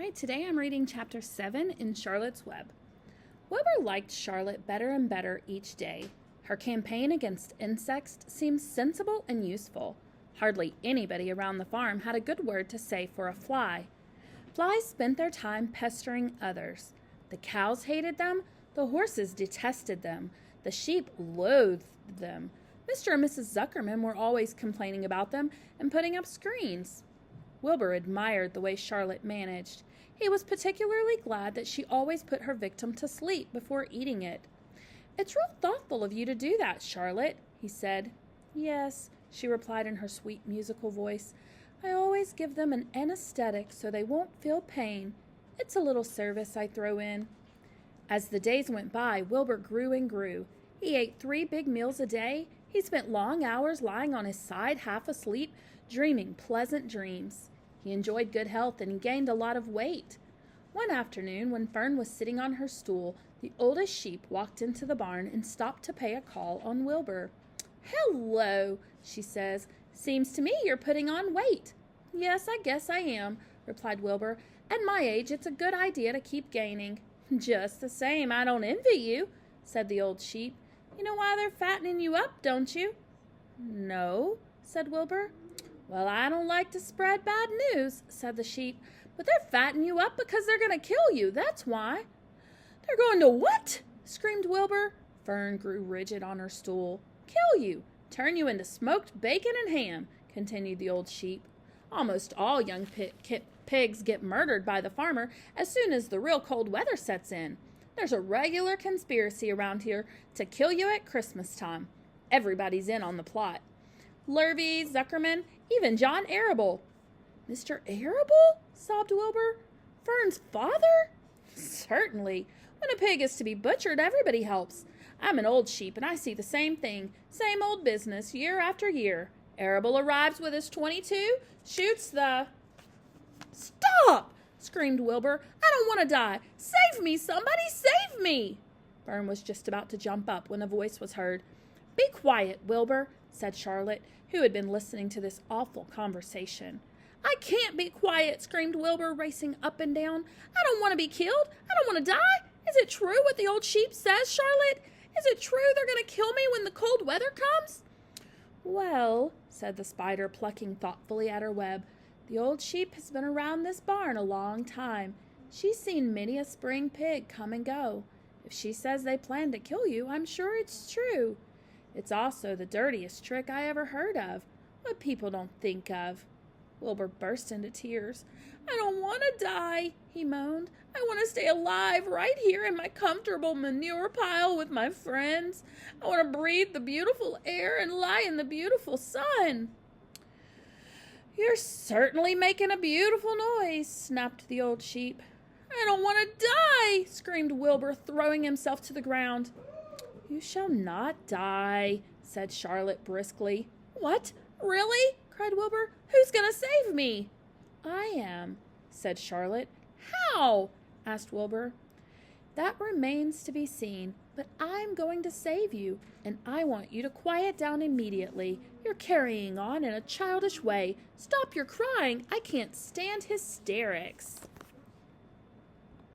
Right, today I'm reading chapter 7 in Charlotte's Web. Wilbur liked Charlotte better and better each day. Her campaign against insects seemed sensible and useful. Hardly anybody around the farm had a good word to say for a fly. Flies spent their time pestering others. The cows hated them, the horses detested them, the sheep loathed them. Mr. and Mrs. Zuckerman were always complaining about them and putting up screens. Wilbur admired the way Charlotte managed. He was particularly glad that she always put her victim to sleep before eating it. "It's real thoughtful of you to do that, Charlotte," he said. "Yes," she replied in her sweet musical voice. "I always give them an anesthetic so they won't feel pain. It's a little service I throw in." As the days went by, Wilbur grew and grew. He ate 3 big meals a day. He spent long hours lying on his side, half asleep, dreaming pleasant dreams. He enjoyed good health and he gained a lot of weight. One afternoon, when Fern was sitting on her stool, the oldest sheep walked into the barn and stopped to pay a call on Wilbur. "Hello," she says. "Seems to me you're putting on weight." "Yes, I guess I am," replied Wilbur. "At my age, it's a good idea to keep gaining." "Just the same, I don't envy you," said the old sheep. "You know why they're fattening you up, don't you?" "No," said Wilbur. "Well, I don't like to spread bad news," said the sheep, "but they're fattening you up because they're going to kill you, that's why." "They're going to what?" screamed Wilbur. Fern grew rigid on her stool. "Kill you, turn you into smoked bacon and ham," continued the old sheep. "Almost all young pigs get murdered by the farmer as soon as the real cold weather sets in. There's a regular conspiracy around here to kill you at Christmas time. Everybody's in on the plot. Lurvy, Zuckerman, even John Arable." "Mr. Arable?" sobbed Wilbur. "Fern's father?" "Certainly. When a pig is to be butchered, everybody helps. I'm an old sheep, and I see the same thing, same old business, year after year. Arable arrives with his .22, shoots the—" "Stop!" screamed Wilbur. "I don't want to die. Save me, somebody, save me!" Fern was just about to jump up when a voice was heard. "Be quiet, Wilbur," said Charlotte, who had been listening to this awful conversation. "I can't be quiet," screamed Wilbur, racing up and down. "I don't want to be killed. I don't want to die. Is it true what the old sheep says, Charlotte? Is it true they're going to kill me when the cold weather comes?" "Well," said the spider, plucking thoughtfully at her web, "the old sheep has been around this barn a long time. She's seen many a spring pig come and go. If she says they plan to kill you, I'm sure it's true. It's also the dirtiest trick I ever heard of. What people don't think of." Wilbur burst into tears. "I don't want to die," he moaned. "I want to stay alive right here in my comfortable manure pile with my friends. I want to breathe the beautiful air and lie in the beautiful sun." "You're certainly making a beautiful noise," snapped the old sheep. "I don't want to die," screamed Wilbur, throwing himself to the ground. "You shall not die," said Charlotte briskly. "What? Really?" cried Wilbur. "Who's going to save me?" "I am," said Charlotte. "How?" asked Wilbur. "That remains to be seen, but I'm going to save you, and I want you to quiet down immediately. You're carrying on in a childish way. Stop your crying. I can't stand hysterics."